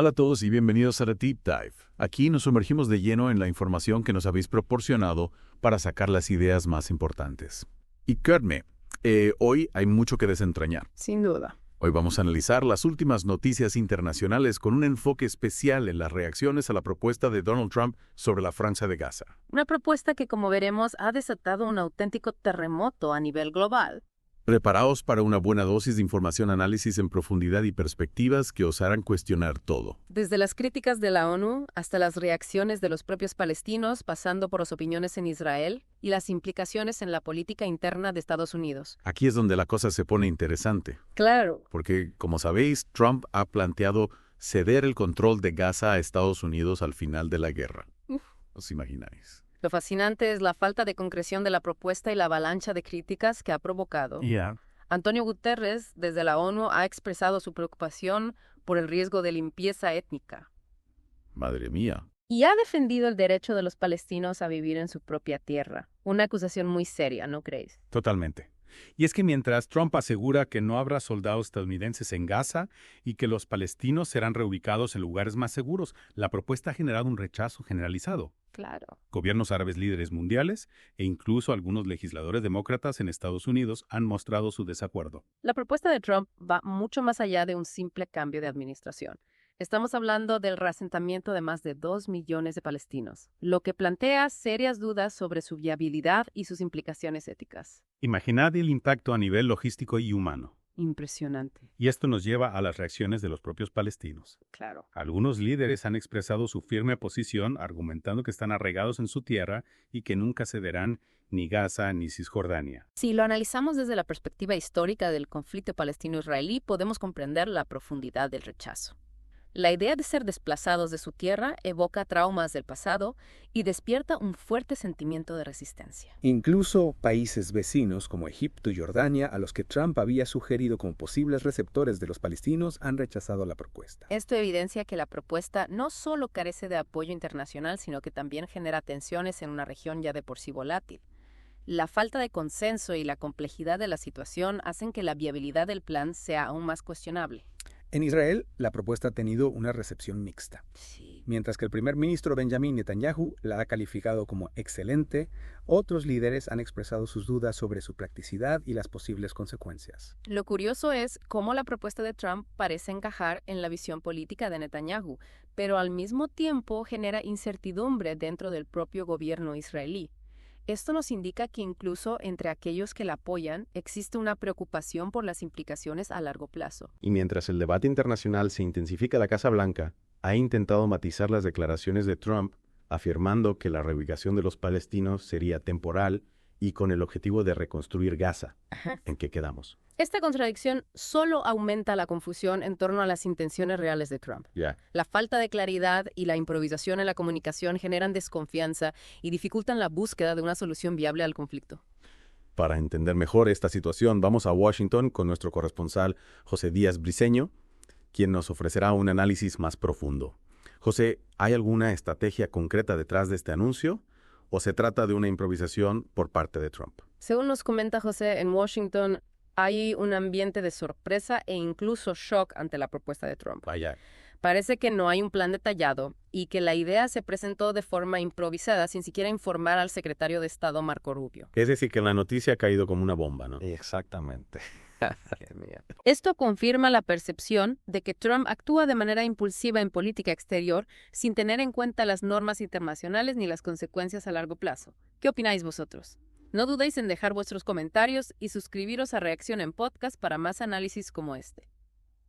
Hola a todos y bienvenidos a The Deep Dive. Aquí nos sumergimos de lleno en la información que nos habéis proporcionado para sacar las ideas más importantes. Y créanme, hoy hay mucho que desentrañar. Sin duda. Hoy vamos a analizar las últimas noticias internacionales con un enfoque especial en las reacciones a la propuesta de Donald Trump sobre la Franja de Gaza. Una propuesta que, como veremos, ha desatado un auténtico terremoto a nivel global. Preparaos para una buena dosis de información, análisis en profundidad y perspectivas que os harán cuestionar todo. Desde las críticas de la ONU hasta las reacciones de los propios palestinos, pasando por las opiniones en Israel y las implicaciones en la política interna de Estados Unidos. Aquí es donde la cosa se pone interesante. Claro. Porque, como sabéis, Trump ha planteado ceder el control de Gaza a Estados Unidos al final de la guerra. ¿Os imagináis? Lo fascinante es la falta de concreción de la propuesta y la avalancha de críticas que ha provocado. Antonio Guterres, desde la ONU, ha expresado su preocupación por el riesgo de limpieza étnica. Madre mía. Y ha defendido el derecho de los palestinos a vivir en su propia tierra. Una acusación muy seria, ¿no creéis? Totalmente. Y es que mientras Trump asegura que no habrá soldados estadounidenses en Gaza y que los palestinos serán reubicados en lugares más seguros, la propuesta ha generado un rechazo generalizado. Claro. Gobiernos árabes líderes mundiales e incluso algunos legisladores demócratas en Estados Unidos han mostrado su desacuerdo. La propuesta de Trump va mucho más allá de un simple cambio de administración. Estamos hablando del reasentamiento de más de 2 millones de palestinos, lo que plantea serias dudas sobre su viabilidad y sus implicaciones éticas. Imaginad el impacto a nivel logístico y humano. Impresionante. Y esto nos lleva a las reacciones de los propios palestinos. Claro. Algunos líderes han expresado su firme posición, argumentando que están arraigados en su tierra y que nunca cederán ni Gaza ni Cisjordania. Si lo analizamos desde la perspectiva histórica del conflicto palestino-israelí, podemos comprender la profundidad del rechazo. La idea de ser desplazados de su tierra evoca traumas del pasado y despierta un fuerte sentimiento de resistencia. Incluso países vecinos como Egipto y Jordania, a los que Trump había sugerido como posibles receptores de los palestinos, han rechazado la propuesta. Esto evidencia que la propuesta no solo carece de apoyo internacional, sino que también genera tensiones en una región ya de por sí volátil. La falta de consenso y la complejidad de la situación hacen que la viabilidad del plan sea aún más cuestionable. En Israel, la propuesta ha tenido una recepción mixta. Sí. Mientras que el primer ministro Benjamin Netanyahu la ha calificado como excelente, otros líderes han expresado sus dudas sobre su practicidad y las posibles consecuencias. Lo curioso es cómo la propuesta de Trump parece encajar en la visión política de Netanyahu, pero al mismo tiempo genera incertidumbre dentro del propio gobierno israelí. Esto nos indica que incluso entre aquellos que la apoyan existe una preocupación por las implicaciones a largo plazo. Y mientras el debate internacional se intensifica, la Casa Blanca ha intentado matizar las declaraciones de Trump, afirmando que la reubicación de los palestinos sería temporal y con el objetivo de reconstruir Gaza. ¿En qué quedamos? Esta contradicción solo aumenta la confusión en torno a las intenciones reales de Trump. La falta de claridad y la improvisación en la comunicación generan desconfianza y dificultan la búsqueda de una solución viable al conflicto. Para entender mejor esta situación, vamos a Washington con nuestro corresponsal José Díaz Briceño, quien nos ofrecerá un análisis más profundo. José, ¿hay alguna estrategia concreta detrás de este anuncio o se trata de una improvisación por parte de Trump? Según nos comenta José, en Washington hay un ambiente de sorpresa e incluso shock ante la propuesta de Trump. Vaya. Parece que no hay un plan detallado y que la idea se presentó de forma improvisada sin siquiera informar al secretario de Estado Marco Rubio. Es decir, que la noticia ha caído como una bomba, ¿no? Exactamente. Esto confirma la percepción de que Trump actúa de manera impulsiva en política exterior sin tener en cuenta las normas internacionales ni las consecuencias a largo plazo. ¿Qué opináis vosotros? No dudéis en dejar vuestros comentarios y suscribiros a Reacción en Podcast para más análisis como este.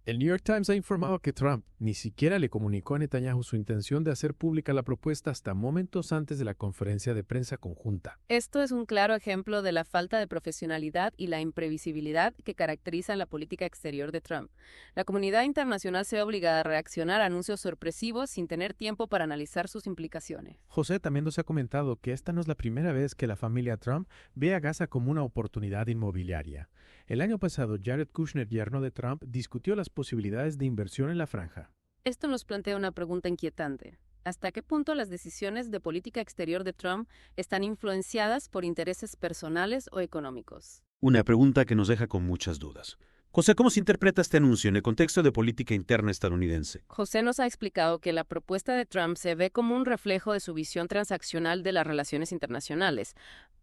El New York Times ha informado que Trump ni siquiera le comunicó a Netanyahu su intención de hacer pública la propuesta hasta momentos antes de la conferencia de prensa conjunta. Esto es un claro ejemplo de la falta de profesionalidad y la imprevisibilidad que caracterizan la política exterior de Trump. La comunidad internacional se ve obligada a reaccionar a anuncios sorpresivos sin tener tiempo para analizar sus implicaciones. José también nos ha comentado que esta no es la primera vez que la familia Trump ve a Gaza como una oportunidad inmobiliaria. El año pasado, Jared Kushner, yerno de Trump, discutió las posibilidades de inversión en la franja. Esto nos plantea una pregunta inquietante. ¿Hasta qué punto las decisiones de política exterior de Trump están influenciadas por intereses personales o económicos? Una pregunta que nos deja con muchas dudas. José, ¿cómo se interpreta este anuncio en el contexto de política interna estadounidense? José nos ha explicado que la propuesta de Trump se ve como un reflejo de su visión transaccional de las relaciones internacionales.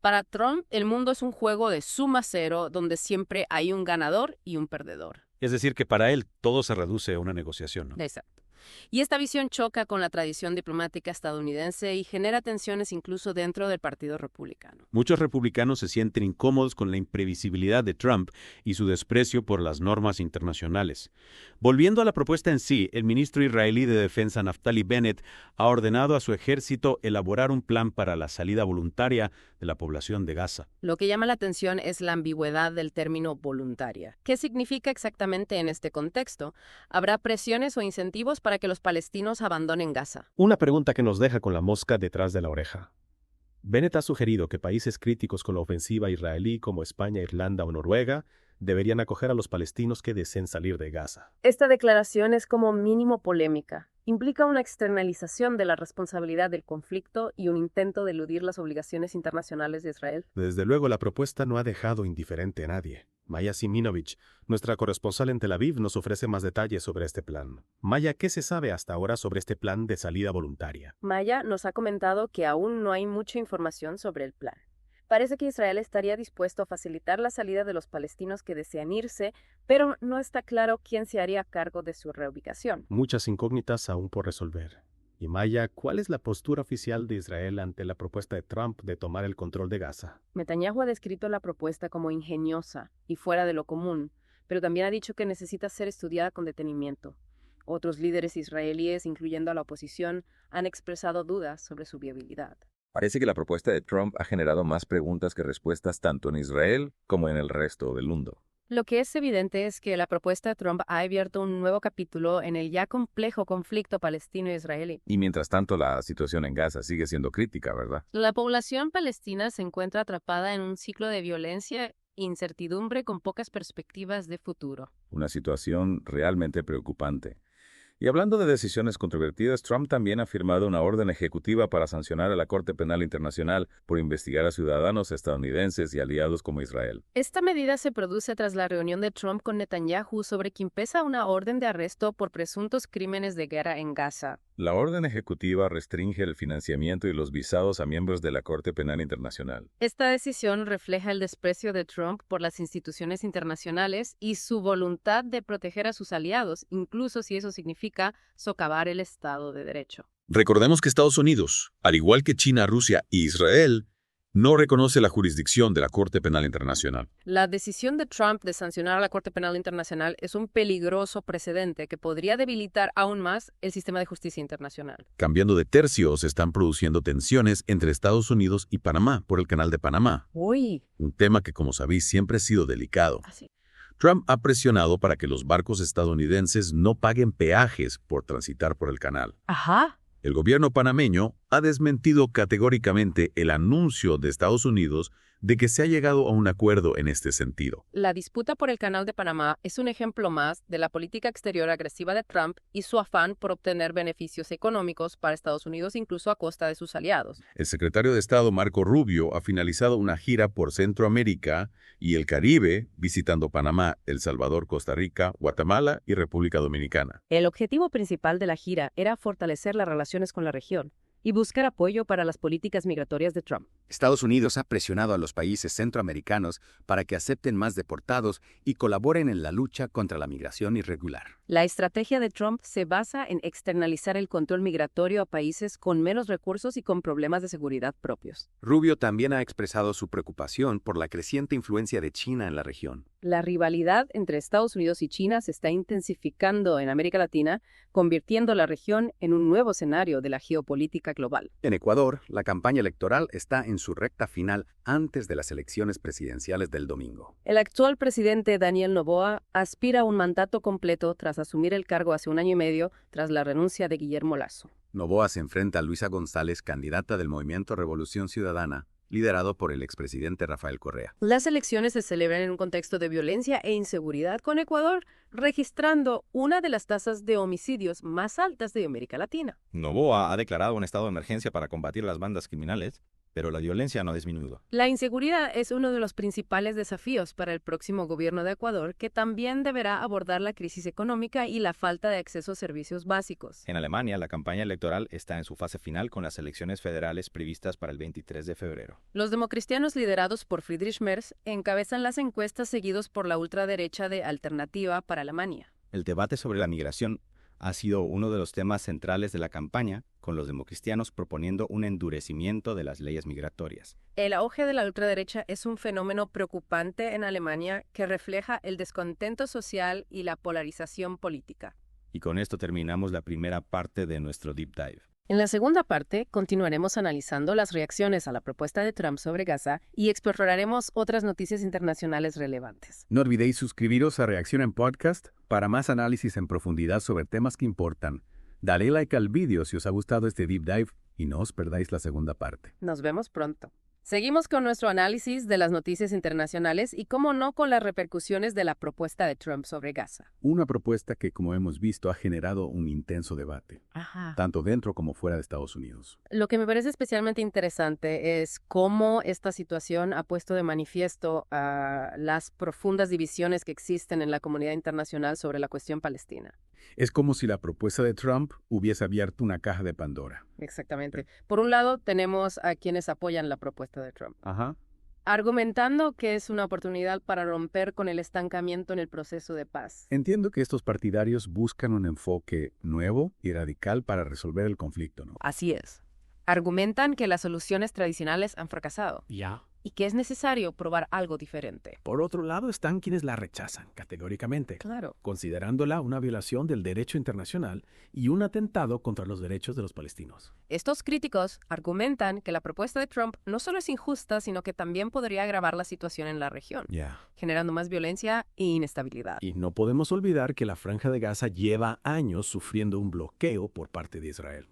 Para Trump, el mundo es un juego de suma cero donde siempre hay un ganador y un perdedor. Es decir, que para él todo se reduce a una negociación, ¿no? Exacto. Y esta visión choca con la tradición diplomática estadounidense y genera tensiones incluso dentro del Partido Republicano. Muchos republicanos se sienten incómodos con la imprevisibilidad de Trump y su desprecio por las normas internacionales. Volviendo a la propuesta en sí, el ministro israelí de Defensa Naftali Bennett ha ordenado a su ejército elaborar un plan para la salida voluntaria de la población de Gaza. Lo que llama la atención es la ambigüedad del término voluntaria. ¿Qué significa exactamente en este contexto? ¿Habrá presiones o incentivos para que los palestinos abandonen Gaza? Una pregunta que nos deja con la mosca detrás de la oreja. Bennett ha sugerido que países críticos con la ofensiva israelí como España, Irlanda o Noruega deberían acoger a los palestinos que deseen salir de Gaza. Esta declaración es como mínimo polémica. Implica una externalización de la responsabilidad del conflicto y un intento de eludir las obligaciones internacionales de Israel. Desde luego, la propuesta no ha dejado indiferente a nadie. Maya Siminovich, nuestra corresponsal en Tel Aviv, nos ofrece más detalles sobre este plan. Maya, ¿qué se sabe hasta ahora sobre este plan de salida voluntaria? Maya nos ha comentado que aún no hay mucha información sobre el plan. Parece que Israel estaría dispuesto a facilitar la salida de los palestinos que desean irse, pero no está claro quién se haría cargo de su reubicación. Muchas incógnitas aún por resolver. Y Maya, ¿cuál es la postura oficial de Israel ante la propuesta de Trump de tomar el control de Gaza? Netanyahu ha descrito la propuesta como ingeniosa y fuera de lo común, pero también ha dicho que necesita ser estudiada con detenimiento. Otros líderes israelíes, incluyendo a la oposición, han expresado dudas sobre su viabilidad. Parece que la propuesta de Trump ha generado más preguntas que respuestas tanto en Israel como en el resto del mundo. Lo que es evidente es que la propuesta de Trump ha abierto un nuevo capítulo en el ya complejo conflicto palestino-israelí. Y mientras tanto, la situación en Gaza sigue siendo crítica, ¿verdad? La población palestina se encuentra atrapada en un ciclo de violencia e incertidumbre con pocas perspectivas de futuro. Una situación realmente preocupante. Y hablando de decisiones controvertidas, Trump también ha firmado una orden ejecutiva para sancionar a la Corte Penal Internacional por investigar a ciudadanos estadounidenses y aliados como Israel. Esta medida se produce tras la reunión de Trump con Netanyahu, sobre quien pesa una orden de arresto por presuntos crímenes de guerra en Gaza. La orden ejecutiva restringe el financiamiento y los visados a miembros de la Corte Penal Internacional. Esta decisión refleja el desprecio de Trump por las instituciones internacionales y su voluntad de proteger a sus aliados, incluso si eso significa socavar el Estado de Derecho. Recordemos que Estados Unidos, al igual que China, Rusia e Israel, no reconoce la jurisdicción de la Corte Penal Internacional. La decisión de Trump de sancionar a la Corte Penal Internacional es un peligroso precedente que podría debilitar aún más el sistema de justicia internacional. Cambiando de tercio, se están produciendo tensiones entre Estados Unidos y Panamá por el Canal de Panamá. Uy. Un tema que, como sabéis, siempre ha sido delicado. Así. Trump ha presionado para que los barcos estadounidenses no paguen peajes por transitar por el canal. Ajá. El gobierno panameño ha desmentido categóricamente el anuncio de Estados Unidos de que se ha llegado a un acuerdo en este sentido. La disputa por el Canal de Panamá es un ejemplo más de la política exterior agresiva de Trump y su afán por obtener beneficios económicos para Estados Unidos, incluso a costa de sus aliados. El secretario de Estado Marco Rubio ha finalizado una gira por Centroamérica y el Caribe, visitando Panamá, El Salvador, Costa Rica, Guatemala y República Dominicana. El objetivo principal de la gira era fortalecer las relaciones con la región y buscar apoyo para las políticas migratorias de Trump. Estados Unidos ha presionado a los países centroamericanos para que acepten más deportados y colaboren en la lucha contra la migración irregular. La estrategia de Trump se basa en externalizar el control migratorio a países con menos recursos y con problemas de seguridad propios. Rubio también ha expresado su preocupación por la creciente influencia de China en la región. La rivalidad entre Estados Unidos y China se está intensificando en América Latina, convirtiendo la región en un nuevo escenario de la geopolítica global. En Ecuador, la campaña electoral está en su recta final antes de las elecciones presidenciales del domingo. El actual presidente Daniel Noboa aspira a un mandato completo tras asumir el cargo hace 1 año y medio tras la renuncia de Guillermo Lasso. Noboa se enfrenta a Luisa González, candidata del Movimiento Revolución Ciudadana, liderado por el expresidente Rafael Correa. Las elecciones se celebran en un contexto de violencia e inseguridad, con Ecuador registrando una de las tasas de homicidios más altas de América Latina. Noboa ha declarado un estado de emergencia para combatir las bandas criminales, pero la violencia no ha disminuido. La inseguridad es uno de los principales desafíos para el próximo gobierno de Ecuador, que también deberá abordar la crisis económica y la falta de acceso a servicios básicos. En Alemania, la campaña electoral está en su fase final con las elecciones federales previstas para el 23 de febrero. Los democristianos liderados por Friedrich Merz encabezan las encuestas seguidos por la ultraderecha de Alternativa para Alemania. El debate sobre la migración ha sido uno de los temas centrales de la campaña, con los democristianos proponiendo un endurecimiento de las leyes migratorias. El auge de la ultraderecha es un fenómeno preocupante en Alemania que refleja el descontento social y la polarización política. Y con esto terminamos la primera parte de nuestro Deep Dive. En la segunda parte, continuaremos analizando las reacciones a la propuesta de Trump sobre Gaza y exploraremos otras noticias internacionales relevantes. No olvidéis suscribiros a Reacción en Podcast para más análisis en profundidad sobre temas que importan. Dale like al vídeo si os ha gustado este Deep Dive y no os perdáis la segunda parte. Nos vemos pronto. Seguimos con nuestro análisis de las noticias internacionales y, cómo no, con las repercusiones de la propuesta de Trump sobre Gaza. Una propuesta que, como hemos visto, ha generado un intenso debate, tanto dentro como fuera de Estados Unidos. Lo que me parece especialmente interesante es cómo esta situación ha puesto de manifiesto las profundas divisiones que existen en la comunidad internacional sobre la cuestión palestina. Es como si la propuesta de Trump hubiese abierto una caja de Pandora. Exactamente. Por un lado, tenemos a quienes apoyan la propuesta de Trump, argumentando que es una oportunidad para romper con el estancamiento en el proceso de paz. Entiendo que estos partidarios buscan un enfoque nuevo y radical para resolver el conflicto, ¿no? Así es. Argumentan que las soluciones tradicionales han fracasado. Y que es necesario probar algo diferente. Por otro lado están quienes la rechazan categóricamente, Claro. considerándola una violación del derecho internacional y un atentado contra los derechos de los palestinos. Estos críticos argumentan que la propuesta de Trump no solo es injusta, sino que también podría agravar la situación en la región, generando más violencia e inestabilidad. Y no podemos olvidar que la Franja de Gaza lleva años sufriendo un bloqueo por parte de Israel,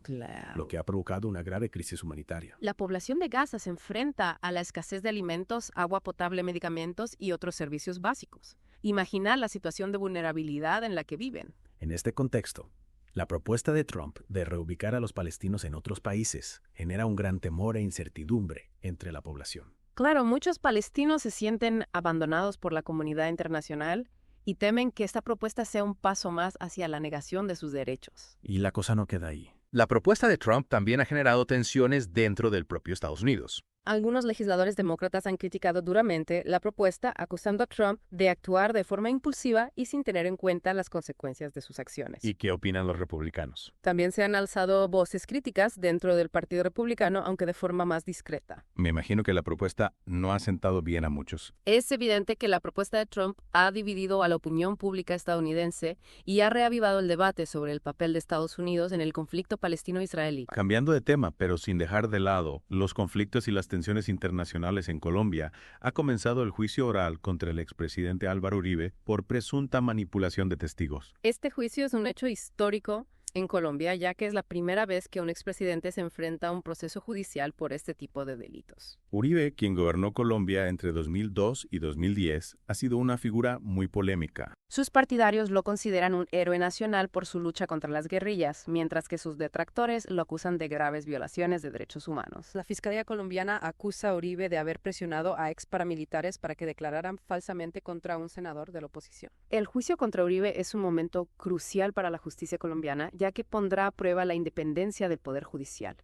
lo que ha provocado una grave crisis humanitaria. La población de Gaza se enfrenta a la escasez de alimentos, agua potable, medicamentos y otros servicios básicos. Imagina la situación de vulnerabilidad en la que viven. En este contexto, la propuesta de Trump de reubicar a los palestinos en otros países genera un gran temor e incertidumbre entre la población. Claro, muchos palestinos se sienten abandonados por la comunidad internacional y temen que esta propuesta sea un paso más hacia la negación de sus derechos. Y la cosa no queda ahí. La propuesta de Trump también ha generado tensiones dentro del propio Estados Unidos. Algunos legisladores demócratas han criticado duramente la propuesta, acusando a Trump de actuar de forma impulsiva y sin tener en cuenta las consecuencias de sus acciones. ¿Y qué opinan los republicanos? También se han alzado voces críticas dentro del Partido Republicano, aunque de forma más discreta. Me imagino que la propuesta no ha sentado bien a muchos. Es evidente que la propuesta de Trump ha dividido a la opinión pública estadounidense y ha reavivado el debate sobre el papel de Estados Unidos en el conflicto palestino-israelí. Cambiando de tema, pero sin dejar de lado los conflictos y las tensiones internacionales en Colombia, ha comenzado el juicio oral contra el expresidente Álvaro Uribe por presunta manipulación de testigos. Este juicio es un hecho histórico en Colombia, ya que es la primera vez que un expresidente se enfrenta a un proceso judicial por este tipo de delitos. Uribe, quien gobernó Colombia entre 2002 y 2010, ha sido una figura muy polémica. Sus partidarios lo consideran un héroe nacional por su lucha contra las guerrillas, mientras que sus detractores lo acusan de graves violaciones de derechos humanos. La Fiscalía colombiana acusa a Uribe de haber presionado a ex paramilitares para que declararan falsamente contra un senador de la oposición. El juicio contra Uribe es un momento crucial para la justicia colombiana, ya que pondrá a prueba la independencia del Poder Judicial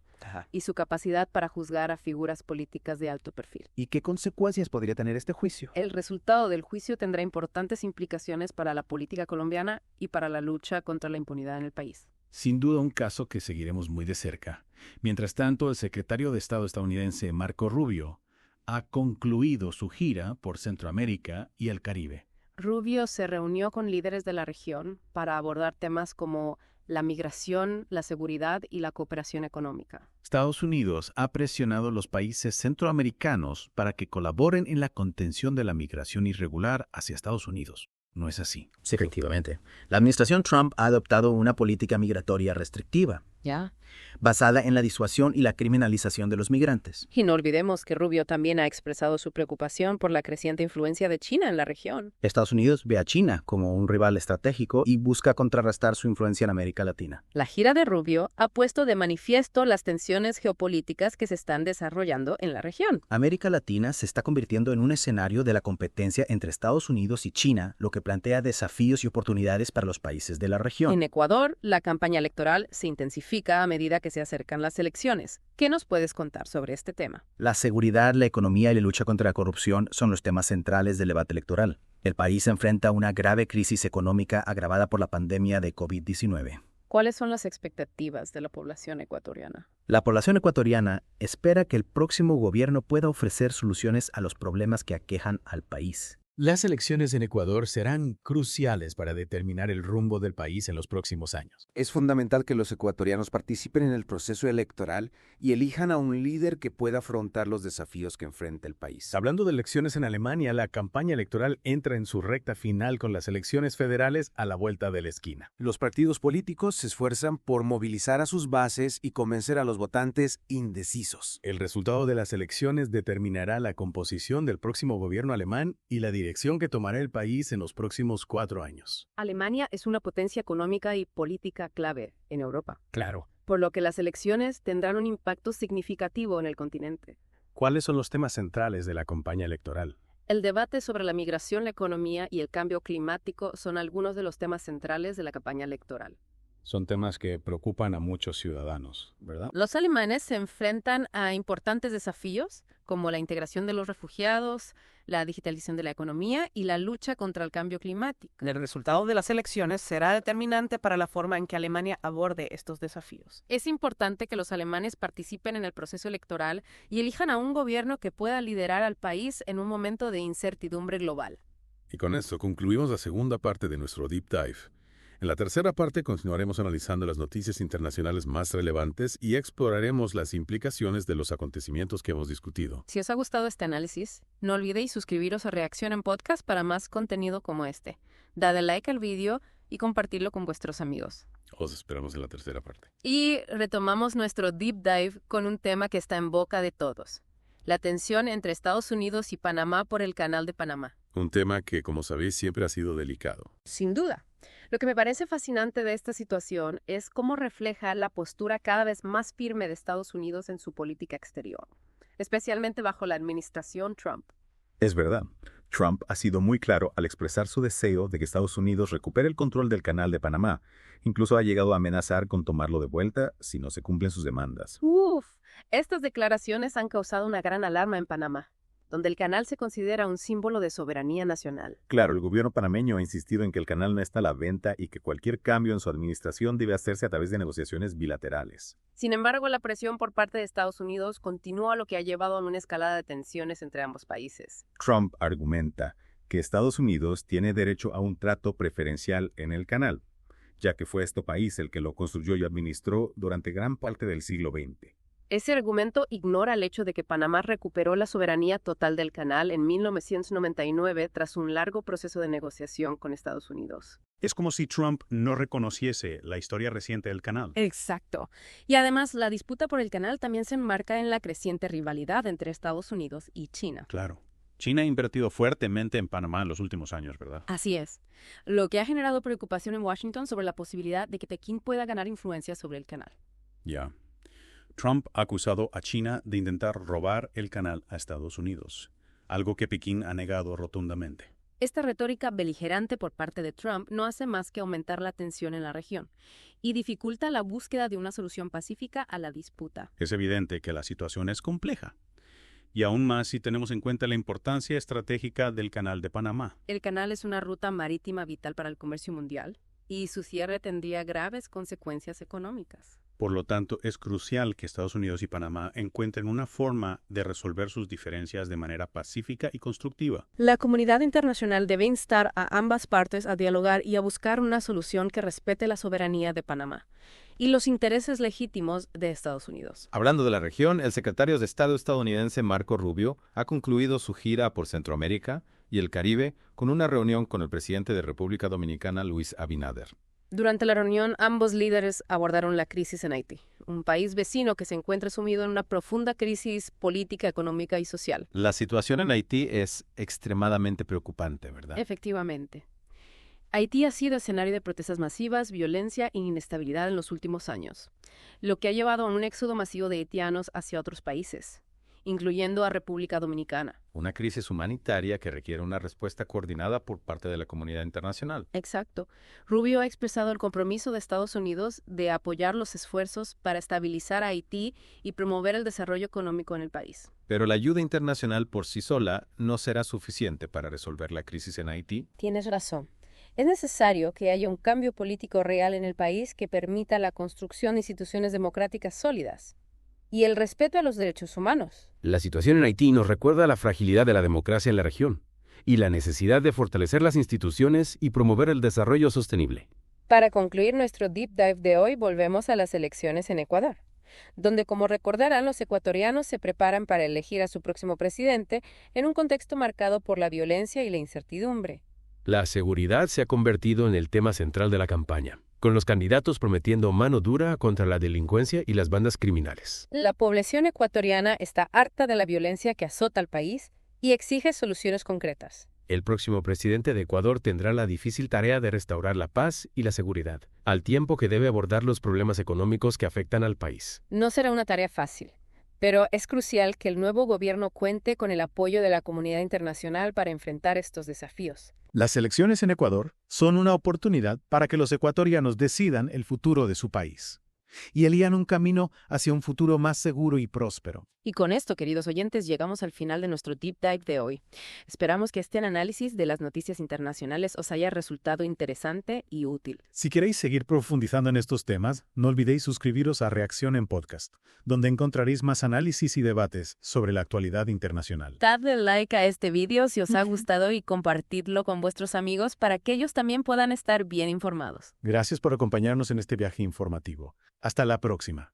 y su capacidad para juzgar a figuras políticas de alto perfil. ¿Y qué consecuencias podría tener este juicio? El resultado del juicio tendrá importantes implicaciones para la política colombiana y para la lucha contra la impunidad en el país. Sin duda un caso que seguiremos muy de cerca. Mientras tanto, el secretario de Estado estadounidense Marco Rubio ha concluido su gira por Centroamérica y el Caribe. Rubio se reunió con líderes de la región para abordar temas como la migración, la seguridad y la cooperación económica. Estados Unidos ha presionado a los países centroamericanos para que colaboren en la contención de la migración irregular hacia Estados Unidos. ¿No es así? Sí, efectivamente. La administración Trump ha adoptado una política migratoria restrictiva. Ya. basada en la disuasión y la criminalización de los migrantes. Y no olvidemos que Rubio también ha expresado su preocupación por la creciente influencia de China en la región. Estados Unidos ve a China como un rival estratégico y busca contrarrestar su influencia en América Latina. La gira de Rubio ha puesto de manifiesto las tensiones geopolíticas que se están desarrollando en la región. América Latina se está convirtiendo en un escenario de la competencia entre Estados Unidos y China, lo que plantea desafíos y oportunidades para los países de la región. En Ecuador, la campaña electoral se intensifica a medida que se acercan las elecciones. ¿Qué nos puedes contar sobre este tema? La seguridad, la economía y la lucha contra la corrupción son los temas centrales del debate electoral. El país enfrenta una grave crisis económica agravada por la pandemia de COVID-19. ¿Cuáles son las expectativas de la población ecuatoriana? La población ecuatoriana espera que el próximo gobierno pueda ofrecer soluciones a los problemas que aquejan al país. Las elecciones en Ecuador serán cruciales para determinar el rumbo del país en los próximos años. Es fundamental que los ecuatorianos participen en el proceso electoral y elijan a un líder que pueda afrontar los desafíos que enfrenta el país. Hablando de elecciones en Alemania, la campaña electoral entra en su recta final con las elecciones federales a la vuelta de la esquina. Los partidos políticos se esfuerzan por movilizar a sus bases y convencer a los votantes indecisos. El resultado de las elecciones determinará la composición del próximo gobierno alemán y la dirección que tomará el país en los próximos 4 años. Alemania es una potencia económica y política clave en Europa. Claro. Por lo que las elecciones tendrán un impacto significativo en el continente. ¿Cuáles son los temas centrales de la campaña electoral? El debate sobre la migración, la economía y el cambio climático son algunos de los temas centrales de la campaña electoral. Son temas que preocupan a muchos ciudadanos, ¿verdad? Los alemanes se enfrentan a importantes desafíos como la integración de los refugiados, la digitalización de la economía y la lucha contra el cambio climático. El resultado de las elecciones será determinante para la forma en que Alemania aborde estos desafíos. Es importante que los alemanes participen en el proceso electoral y elijan a un gobierno que pueda liderar al país en un momento de incertidumbre global. Y con esto concluimos la segunda parte de nuestro Deep Dive. En la tercera parte continuaremos analizando las noticias internacionales más relevantes y exploraremos las implicaciones de los acontecimientos que hemos discutido. Si os ha gustado este análisis, no olvidéis suscribiros a Reacción en Podcast para más contenido como este. Dadle like al vídeo y compartirlo con vuestros amigos. Os esperamos en la tercera parte. Y retomamos nuestro Deep Dive con un tema que está en boca de todos: la tensión entre Estados Unidos y Panamá por el Canal de Panamá. Un tema que, como sabéis, siempre ha sido delicado. Sin duda. Lo que me parece fascinante de esta situación es cómo refleja la postura cada vez más firme de Estados Unidos en su política exterior, especialmente bajo la administración Trump. Es verdad. Trump ha sido muy claro al expresar su deseo de que Estados Unidos recupere el control del Canal de Panamá. Incluso ha llegado a amenazar con tomarlo de vuelta si no se cumplen sus demandas. Estas declaraciones han causado una gran alarma en Panamá, donde el canal se considera un símbolo de soberanía nacional. Claro, el gobierno panameño ha insistido en que el canal no está a la venta y que cualquier cambio en su administración debe hacerse a través de negociaciones bilaterales. Sin embargo, la presión por parte de Estados Unidos continúa, lo que ha llevado a una escalada de tensiones entre ambos países. Trump argumenta que Estados Unidos tiene derecho a un trato preferencial en el canal, ya que fue este país el que lo construyó y administró durante gran parte del siglo XX. Ese argumento ignora el hecho de que Panamá recuperó la soberanía total del canal en 1999 tras un largo proceso de negociación con Estados Unidos. Es como si Trump no reconociese la historia reciente del canal. Exacto. Y además, la disputa por el canal también se enmarca en la creciente rivalidad entre Estados Unidos y China. Claro. China ha invertido fuertemente en Panamá en los últimos años, ¿verdad? Así es. Lo que ha generado preocupación en Washington sobre la posibilidad de que Pekín pueda ganar influencia sobre el canal. Ya. Trump ha acusado a China de intentar robar el canal a Estados Unidos, algo que Pekín ha negado rotundamente. Esta retórica beligerante por parte de Trump no hace más que aumentar la tensión en la región y dificulta la búsqueda de una solución pacífica a la disputa. Es evidente que la situación es compleja, y aún más si tenemos en cuenta la importancia estratégica del Canal de Panamá. El canal es una ruta marítima vital para el comercio mundial y su cierre tendría graves consecuencias económicas. Por lo tanto, es crucial que Estados Unidos y Panamá encuentren una forma de resolver sus diferencias de manera pacífica y constructiva. La comunidad internacional debe instar a ambas partes a dialogar y a buscar una solución que respete la soberanía de Panamá y los intereses legítimos de Estados Unidos. Hablando de la región, el secretario de Estado estadounidense Marco Rubio ha concluido su gira por Centroamérica y el Caribe con una reunión con el presidente de República Dominicana, Luis Abinader. Durante la reunión, ambos líderes abordaron la crisis en Haití, un país vecino que se encuentra sumido en una profunda crisis política, económica y social. La situación en Haití es extremadamente preocupante, ¿verdad? Efectivamente. Haití ha sido escenario de protestas masivas, violencia e inestabilidad en los últimos años, lo que ha llevado a un éxodo masivo de haitianos hacia otros países, incluyendo a República Dominicana. Una crisis humanitaria que requiere una respuesta coordinada por parte de la comunidad internacional. Exacto. Rubio ha expresado el compromiso de Estados Unidos de apoyar los esfuerzos para estabilizar a Haití y promover el desarrollo económico en el país. Pero la ayuda internacional por sí sola no será suficiente para resolver la crisis en Haití. Tienes razón. Es necesario que haya un cambio político real en el país que permita la construcción de instituciones democráticas sólidas y el respeto a los derechos humanos. La situación en Haití nos recuerda la fragilidad de la democracia en la región y la necesidad de fortalecer las instituciones y promover el desarrollo sostenible. Para concluir nuestro Deep Dive de hoy, volvemos a las elecciones en Ecuador, donde, como recordarán, los ecuatorianos se preparan para elegir a su próximo presidente en un contexto marcado por la violencia y la incertidumbre. La seguridad se ha convertido en el tema central de la campaña, con los candidatos prometiendo mano dura contra la delincuencia y las bandas criminales. La población ecuatoriana está harta de la violencia que azota al país y exige soluciones concretas. El próximo presidente de Ecuador tendrá la difícil tarea de restaurar la paz y la seguridad, al tiempo que debe abordar los problemas económicos que afectan al país. No será una tarea fácil, pero es crucial que el nuevo gobierno cuente con el apoyo de la comunidad internacional para enfrentar estos desafíos. Las elecciones en Ecuador son una oportunidad para que los ecuatorianos decidan el futuro de su país y elijan un camino hacia un futuro más seguro y próspero. Y con esto, queridos oyentes, llegamos al final de nuestro Deep Dive de hoy. Esperamos que este análisis de las noticias internacionales os haya resultado interesante y útil. Si queréis seguir profundizando en estos temas, no olvidéis suscribiros a Reacción en Podcast, donde encontraréis más análisis y debates sobre la actualidad internacional. Dadle like a este video si os ha gustado y compartidlo con vuestros amigos para que ellos también puedan estar bien informados. Gracias por acompañarnos en este viaje informativo. Hasta la próxima.